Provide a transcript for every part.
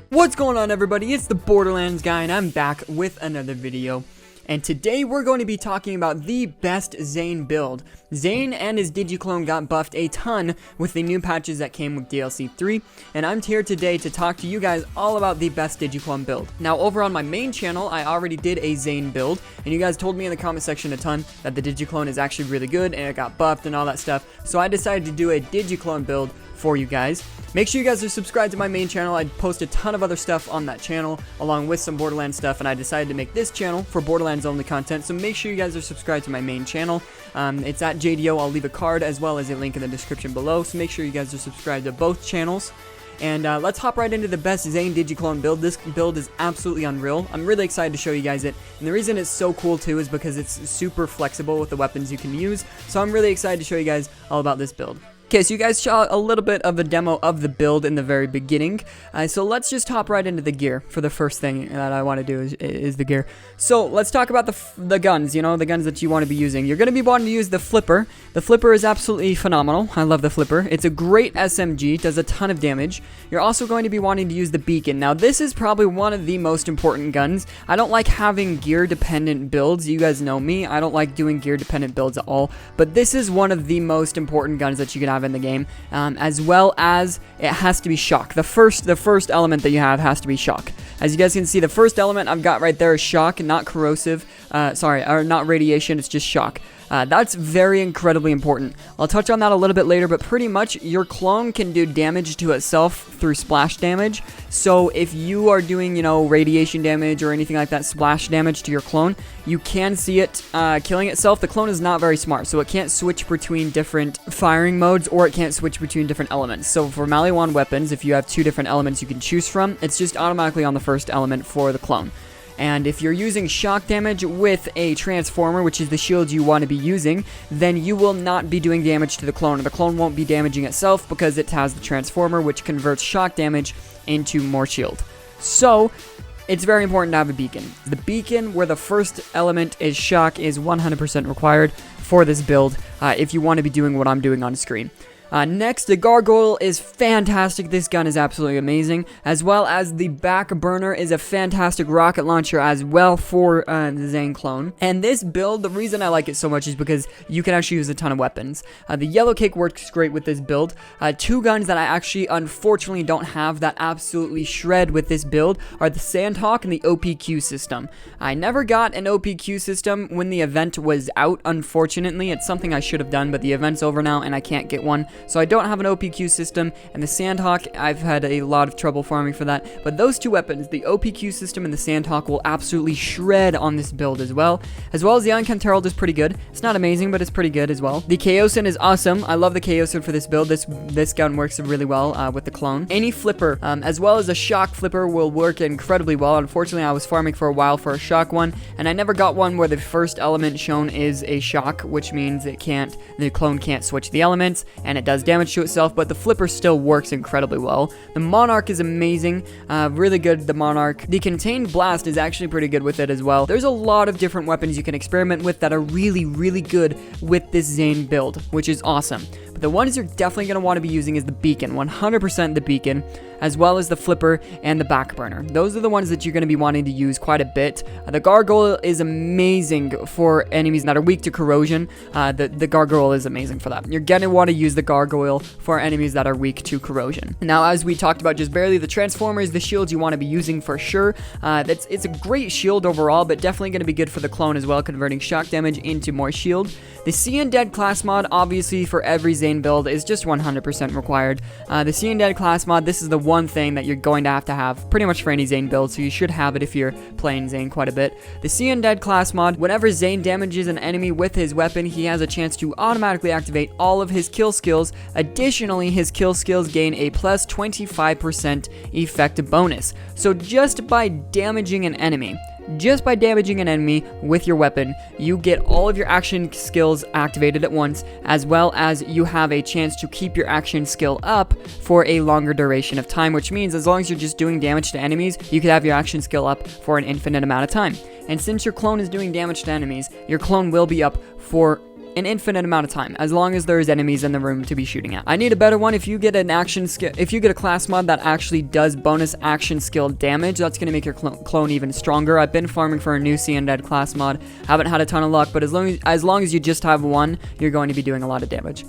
What's going on, everybody? It's the Borderlands Guy, and I'm back with another video. And today we're going to be talking about the best Zane build. Zane and his Digi clone got buffed a ton with the new patches that came with DLC 3, and I'm here today to talk to you guys all about the best Digi clone build. Now, over on my main channel, I already did a Zane build, and you guys told me in the comment section a ton that the Digi clone is actually really good, and it got buffed and all that stuff, so I decided to do a Digi clone build for you guys. Make sure you guys are subscribed to my main channel. I post a ton of other stuff on that channel, along with some Borderlands stuff, and I decided to make this channel for Borderlands only content, so make sure you guys are subscribed to my main channel. It's at JDYO. I'll leave a card as well as a link in the description below, so make sure you guys are subscribed to both channels. And let's hop right into the best Zane Digiclone build. This build is absolutely unreal. I'm really excited to show you guys it, and the reason it's so cool too is because it's super flexible with the weapons you can use, so I'm really excited to show you guys all about this build. Okay, so you guys saw a little bit of a demo of the build in the very beginning, so let's just hop right into the gear for the first thing that I want to do is the gear. So let's talk about the guns, you know, the guns that you want to be using. You're going to be wanting to use the flipper. The flipper is absolutely phenomenal. I love the flipper. It's a great SMG, does a ton of damage. You're also going to be wanting to use the beacon. Now, this is probably one of the most important guns. I don't like having gear-dependent builds. You guys know me. I don't like doing gear-dependent builds at all, but this is one of the most important guns that you can have in the game, as well as it has to be shock. The first element that you have has to be shock. As you guys can see, the first element I've got right there is shock, not corrosive, or not radiation, it's just shock. That's very incredibly important. I'll touch on that a little bit later, but pretty much your clone can do damage to itself through splash damage. So if you are doing, you know, radiation damage or anything like that, splash damage to your clone, you can see it killing itself. The clone is not very smart, so it can't switch between different firing modes, or it can't switch between different elements. So for Maliwan weapons, if you have two different elements you can choose from, it's just automatically on the first element for the clone. And if you're using shock damage with a transformer, which is the shield you want to be using, then you will not be doing damage to the clone, and the clone won't be damaging itself because it has the transformer, which converts shock damage into more shield. So it's very important to have a beacon. The beacon, where the first element is shock, is 100% required for this build if you want to be doing what I'm doing on screen. Next, the gargoyle is fantastic. This gun is absolutely amazing, as well as the back burner is a fantastic rocket launcher as well for the Zane clone. And this build, the reason I like it so much is because you can actually use a ton of weapons. The yellow cake works great with this build. Two guns that I actually unfortunately don't have that absolutely shred with this build are the Sandhawk and the OPQ system. I never got an OPQ system when the event was out, unfortunately. It's something I should have done, but the event's over now and I can't get one. So I don't have an OPQ system, and the Sandhawk, I've had a lot of trouble farming for that. But those two weapons, the OPQ system and the Sandhawk, will absolutely shred on this build as well. As the Uncanny Herald is pretty good. It's not amazing, but it's pretty good as well. The Chaosin is awesome. I love the Chaosin for this build. This gun works really well with the clone. Any flipper, as well as a shock flipper, will work incredibly well. Unfortunately, I was farming for a while for a shock one, and I never got one where the first element shown is a shock, which means the clone can't switch the elements, and it does damage to itself, but the flipper still works incredibly well. The Monarch is amazing, really good, the Monarch. The Contained Blast is actually pretty good with it as well. There's a lot of different weapons you can experiment with that are really, really good with this Zane build, which is awesome. But the ones you're definitely going to want to be using is the beacon, 100% the beacon, as well as the flipper and the back burner. Those are the ones that you're going to be wanting to use quite a bit. The gargoyle is amazing for enemies that are weak to corrosion. The gargoyle is amazing for that. You're going to want to use the gargoyle for enemies that are weak to corrosion. Now, as we talked about just barely, the transformer is the shield you want to be using for sure. It's a great shield overall, but definitely going to be good for the clone as well, converting shock damage into more shield. The See Undead class mod, obviously for every Zane Zane build is just 100% required. The Seeing Dead class mod, this is the one thing that you're going to have pretty much for any Zane build, so you should have it if you're playing Zane quite a bit. The Seeing Dead class mod, whenever Zane damages an enemy with his weapon, he has a chance to automatically activate all of his kill skills. Additionally, his kill skills gain a plus 25% effect bonus. So just by damaging an enemy with your weapon, you get all of your action skills activated at once, as well as you have a chance to keep your action skill up for a longer duration of time, which means as long as you're just doing damage to enemies, you could have your action skill up for an infinite amount of time. And since your clone is doing damage to enemies, your clone will be up for an infinite amount of time, as long as there's enemies in the room to be shooting at. I need a better one. If you get an action skill, if you get a class mod that actually does bonus action skill damage, that's going to make your clone even stronger. I've been farming for a new Seeing Dead class mod, haven't had a ton of luck, but as long as you just have one, you're going to be doing a lot of damage.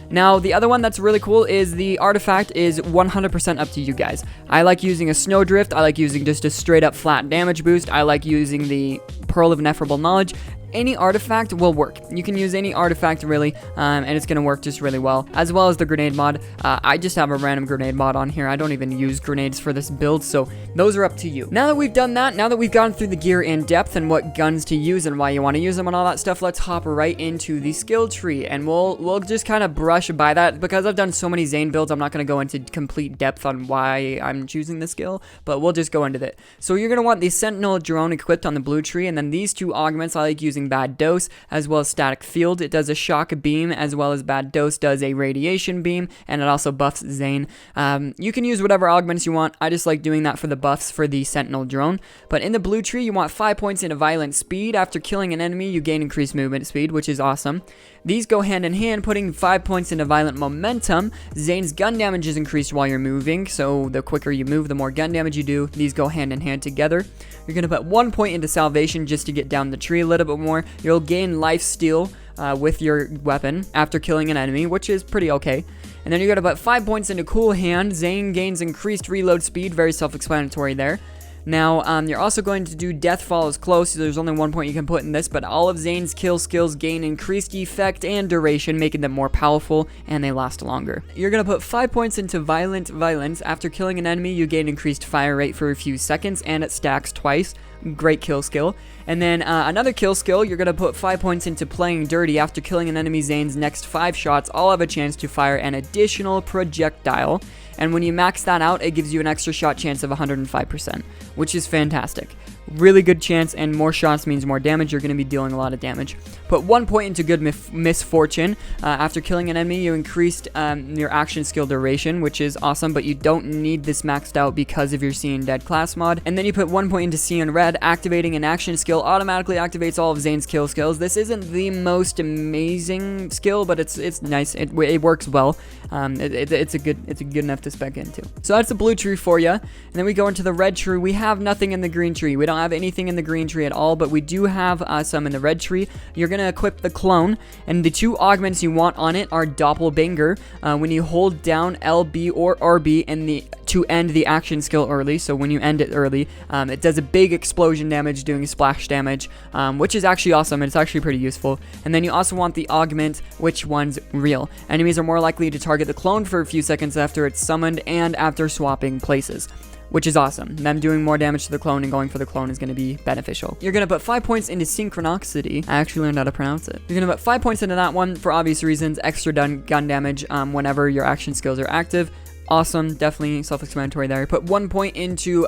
Now, the other one that's really cool is the artifact is 100% up to you guys. I like using a snowdrift. I like using just a straight up flat damage boost. I like using the Pearl of Ineffable Knowledge. Any artifact will work. You can use any artifact really, and it's going to work just really well, as well as the grenade mod. I just have a random grenade mod on here. I don't even use grenades for this build, so those are up to you. Now that we've done that, now that we've gone through the gear in depth and what guns to use and why you want to use them and all that stuff, let's hop right into the skill tree, and we'll just kind of brush by that. Because I've done so many Zane builds, I'm not going to go into complete depth on why I'm choosing the skill, but we'll just go into it. So you're going to want the Sentinel drone equipped on the blue tree, and then these two augments I like using Bad Dose as well as Static Field. It does a shock beam, as well as Bad Dose does a radiation beam, and it also buffs Zane. You can use whatever augments you want. I just like doing that for the buffs for the Sentinel drone. But in the blue tree, you want 5 points into violent speed. After killing an enemy, you gain increased movement speed, which is awesome. These go hand in hand, putting 5 points into violent momentum. Zane's gun damage is increased while you're moving, so the quicker you move, the more gun damage you do. These go hand in hand together. You're going to put 1 point into salvation just to get down the tree a little bit more. You'll gain life steal with your weapon after killing an enemy, which is pretty okay. And then you're going to put 5 points into cool hand. Zane gains increased reload speed, very self-explanatory there. Now, you're also going to do Death Follows Close. So there's only 1 point you can put in this, but all of Zane's kill skills gain increased effect and duration, making them more powerful, and they last longer. You're going to put 5 points into Violent Violence. After killing an enemy, you gain increased fire rate for a few seconds, and it stacks twice. Great kill skill. And then another kill skill, you're going to put 5 points into Playing Dirty. After killing an enemy, Zane's next 5 shots all have a chance to fire an additional projectile. And when you max that out, it gives you an extra shot chance of 105%, which is fantastic. Really good chance, and more shots means more damage. You're going to be dealing a lot of damage. Put 1 point into Good Misfortune. After killing an enemy, you increased your action skill duration, which is awesome, but you don't need this maxed out because of your Seeing Dead class mod. And then you put 1 point into Seeing Red. Activating an action skill automatically activates all of Zane's kill skills. This isn't the most amazing skill, but it's nice. It works well. It's good enough to spec into. So that's the blue tree for you. And then we go into the red tree. We have nothing in the green tree. We don't have anything in the green tree at all, but we do have some in the red tree. You're going to equip the clone, and the two augments you want on it are Doppelbanger. When you hold down LB or RB to end the action skill early, so when you end it early, it does a big explosion damage doing splash damage, which is actually awesome, and it's actually pretty useful. And then you also want the augment, which one's real. Enemies are more likely to target the clone for a few seconds after it's summoned and after swapping places, which is awesome. Them doing more damage to the clone and going for the clone is going to be beneficial. You're going to put 5 points into Synchronicity. I actually learned how to pronounce it. You're going to put 5 points into that one for obvious reasons. Extra gun damage whenever your action skills are active. Awesome, definitely self-explanatory there. Put 1 point into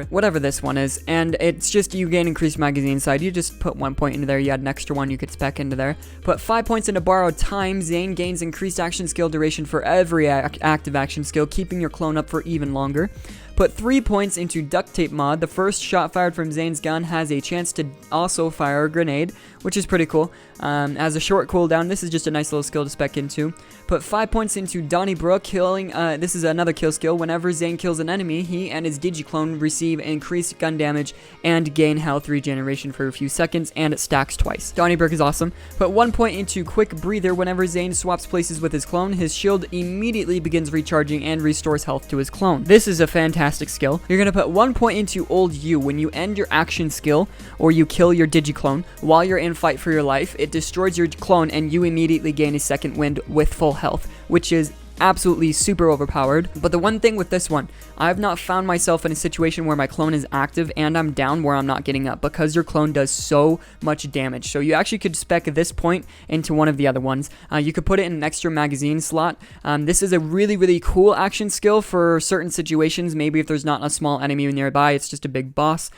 whatever this one is, and it's just you gain increased magazine side. You just put 1 point into there. You had an extra one you could spec into there. Put 5 points into Borrowed Time. Zane gains increased action skill duration for every active action skill, keeping your clone up for even longer. Put 3 points into Duct Tape mod. The first shot fired from Zane's gun has a chance to also fire a grenade, which is pretty cool. As a short cooldown, this is just a nice little skill to spec into. Put 5 points into Donnybrook. This is another kill skill. Whenever Zane kills an enemy, he and his Digi clone receive increased gun damage and gain health regeneration for a few seconds, and it stacks twice. Donnybrook is awesome. Put 1 point into Quick Breather. Whenever Zane swaps places with his clone, his shield immediately begins recharging and restores health to his clone. This is a fantastic fantastic skill. You're going to put 1 point into Old You. When you end your action skill or you kill your Digi clone while you're in fight for your life, it destroys your clone and you immediately gain a second wind with full health, which is absolutely super overpowered. But the one thing with this one, I've not found myself in a situation where my clone is active and I'm down where I'm not getting up, because your clone does so much damage. So you actually could spec this point into one of the other ones. You could put it in an extra magazine slot. This is a really cool action skill for certain situations. Maybe if there's not a small enemy nearby, it's just a big boss.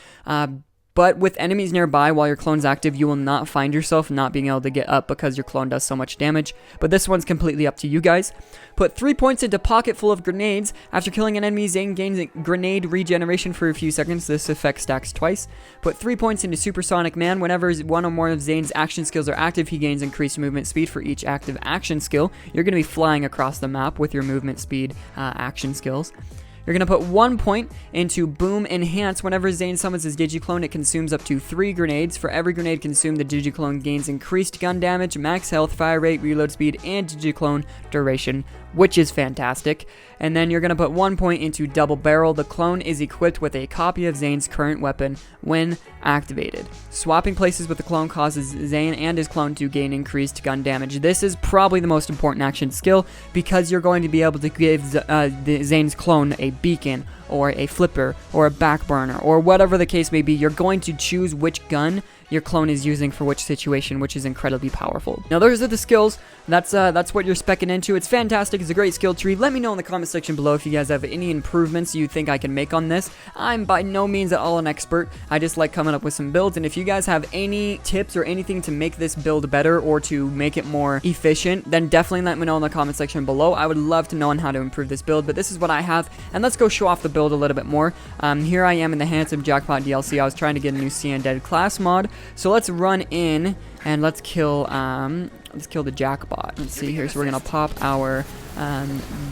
But with enemies nearby while your clone's active, you will not find yourself not being able to get up because your clone does so much damage. But this one's completely up to you guys. Put 3 points into Pocket Full of Grenades. After killing an enemy, Zane gains grenade regeneration for a few seconds. This effect stacks twice. Put 3 points into Supersonic Man. Whenever one or more of Zane's action skills are active, he gains increased movement speed for each active action skill. You're going to be flying across the map with your movement speed action skills. You're going to put 1 point into Boom Enhance. Whenever Zane summons his Digiclone, it consumes up to 3 grenades. For every grenade consumed, the Digiclone gains increased gun damage, max health, fire rate, reload speed, and Digiclone duration, which is fantastic. And then you're going to put 1 point into Double Barrel. The clone is equipped with a copy of Zane's current weapon when activated. Swapping places with the clone causes Zane and his clone to gain increased gun damage. This is probably the most important action skill, because you're going to be able to give Zane's clone a beacon or a flipper or a back burner or whatever the case may be. You're going to choose which gun your clone is using for which situation, which is incredibly powerful. Now those are the skills. That's what you're specking into. It's fantastic. It's a great skill tree. Let me know in the comment section below if you guys have any improvements you think I can make on this. I'm by no means at all an expert. I just like coming up with some builds, and if you guys have any tips or anything to make this build better or to make it more efficient, then definitely let me know in the comment section below. I would love to know on how to improve this build, but this is what I have, and let's go show off the build a little bit more. Here I am in the Handsome Jackpot DLC. I was trying to get a new See Undead class mod, so let's run in and let's kill the Jackbot. Let's see here. So we're gonna pop our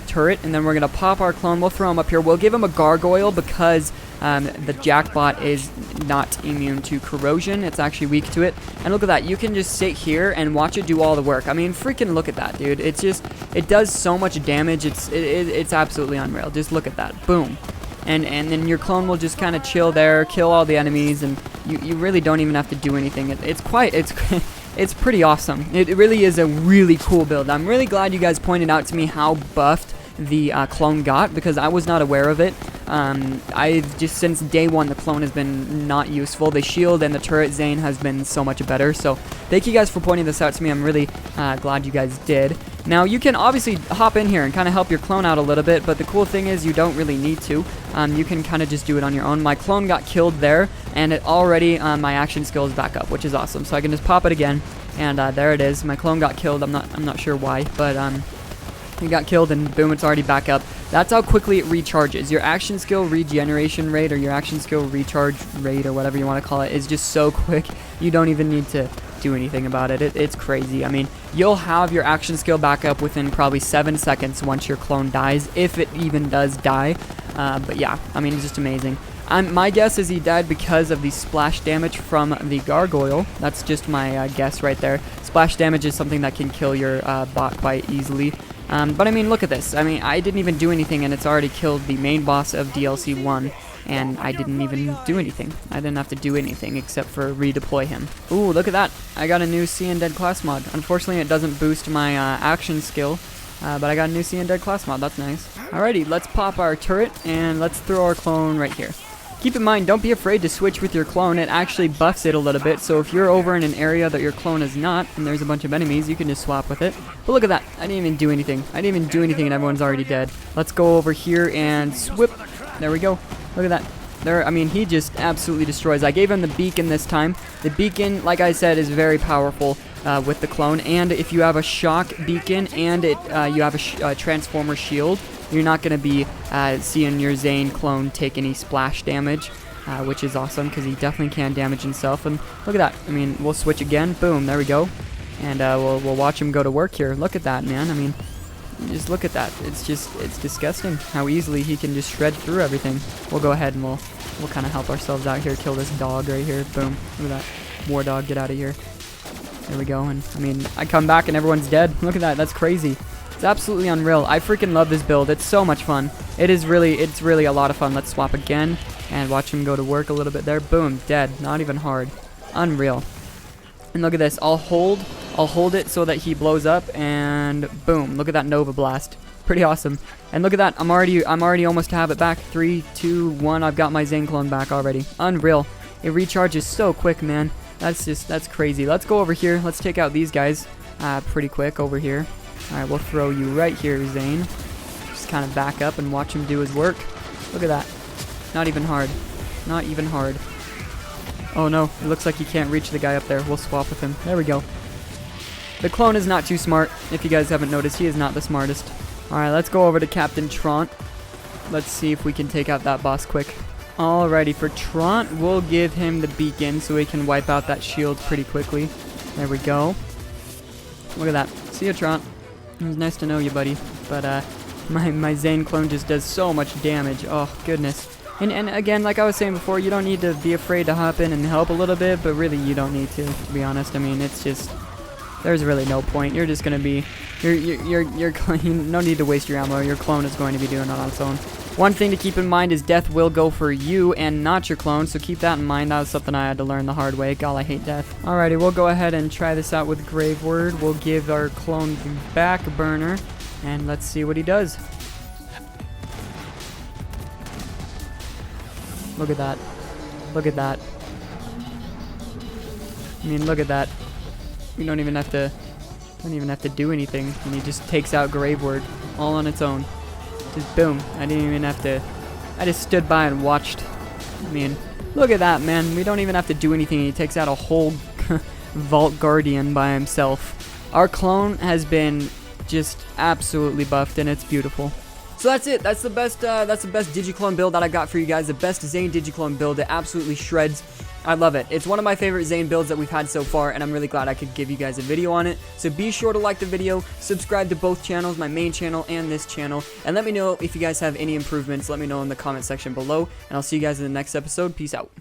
turret, and then we're gonna pop our clone. We'll throw him up here. We'll give him a gargoyle because the Jackbot is not immune to corrosion. It's actually weak to it. And look at that. You can just sit here and watch it do all the work. I mean, freaking look at that, dude. It's just, it does so much damage. It's absolutely unreal. Just look at that. Boom. And then your clone will just kind of chill there, kill all the enemies, and you really don't even have to do anything. It's pretty awesome. It really is a really cool build. I'm really glad you guys pointed out to me how buffed the clone got, because I was not aware of it. I've just, since day one, the clone has been not useful. The shield and the turret Zane has been so much better. So thank you guys for pointing this out to me. I'm really glad you guys did. Now you can obviously hop in here and kind of help your clone out a little bit, but the cool thing is you don't really need to. You can kind of just do it on your own. My clone got killed there, and it already my action skill is back up, which is awesome. So I can just pop it again, and there it is. My clone got killed. I'm not sure why, but he got killed, and boom, it's already back up. That's how quickly it recharges. Your action skill regeneration rate, or your action skill recharge rate, or whatever you want to call it, is just so quick. You don't even need to do anything about it. It's crazy. I mean, you'll have your action skill back up within probably 7 seconds once your clone dies, if it even does die. But yeah, I mean, it's just amazing. My guess is he died because of the splash damage from the gargoyle. That's just my guess right there. Splash damage is something that can kill your bot quite easily. But I mean, look at this. I mean, I didn't even do anything, and it's already killed the main boss of DLC 1. And I didn't even do anything. I didn't have to do anything except for redeploy him. Ooh, look at that. I got a new See Undead class mod. Unfortunately, it doesn't boost my action skill, but I got a new See Undead class mod. That's nice. Alrighty, let's pop our turret, and let's throw our clone right here. Keep in mind, don't be afraid to switch with your clone. It actually buffs it a little bit, so if you're over in an area that your clone is not, and there's a bunch of enemies, you can just swap with it. But look at that. I didn't even do anything. I didn't even do anything, and everyone's already dead. Let's go over here and swip. There we go. Look at that. There, I mean, he just absolutely destroys. I gave him the beacon this time. The beacon, like I said, is very powerful with the clone. And if you have a shock beacon and you have a transformer shield, you're not going to be seeing your Zane clone take any splash damage, which is awesome because he definitely can damage himself. And look at that. I mean, we'll switch again. Boom, there we go. And we'll watch him go to work here. Look at that, man. I mean, just look at that. It's disgusting how easily he can just shred through everything. We'll go ahead and we'll kind of help ourselves out here. Kill this dog right here. Boom. Look at that. War dog, get out of here. There we go. And I mean, I come back and everyone's dead. Look at that. That's crazy. It's absolutely unreal. I freaking love this build. It's so much fun. It's really a lot of fun. Let's swap again and watch him go to work a little bit there. Boom, dead. Not even hard. Unreal. And look at this. I'll hold it so that he blows up, and boom. Look at that Nova Blast. Pretty awesome. And look at that. I'm already almost to have it back. 3, 2, 1. I've got my Zane clone back already. Unreal. It recharges so quick, man. That's crazy. Let's go over here. Let's take out these guys pretty quick over here. Alright, we'll throw you right here, Zane. Just kind of back up and watch him do his work. Look at that. Not even hard. Not even hard. Oh no, it looks like he can't reach the guy up there. We'll swap with him. There we go. The clone is not too smart. If you guys haven't noticed, he is not the smartest. Alright, let's go over to Captain Trant. Let's see if we can take out that boss quick. Alrighty, for Trant, we'll give him the beacon so he can wipe out that shield pretty quickly. There we go. Look at that. See ya, Trant. It was nice to know you, buddy. But, my Zane clone just does so much damage. Oh, goodness. And again, like I was saying before, you don't need to be afraid to hop in and help a little bit, but really you don't need to be honest. I mean, it's just, there's really no point. You're just gonna be, you're no need to waste your ammo. Your clone is going to be doing it on its own. One thing to keep in mind is death will go for you and not your clone, so keep that in mind. That was something I had to learn the hard way. God, I hate death. Alrighty, we'll go ahead and try this out with Grave Word. We'll give our clone the back burner, and let's see what he does. Look at that. Look at that. I mean, look at that. We don't even have to do anything, and he just takes out Grave Word all on its own. Just boom. I didn't even have to. I just stood by and watched. I mean, look at that, man. We don't even have to do anything. He takes out a whole Vault Guardian by himself. Our clone has been just absolutely buffed, and it's beautiful. So that's it. That's the best Digiclone build that I got for you guys. The best Zane Digiclone build. It absolutely shreds. I love it. It's one of my favorite Zane builds that we've had so far, and I'm really glad I could give you guys a video on it. So be sure to like the video, subscribe to both channels, my main channel and this channel, and let me know if you guys have any improvements. Let me know in the comment section below, and I'll see you guys in the next episode. Peace out.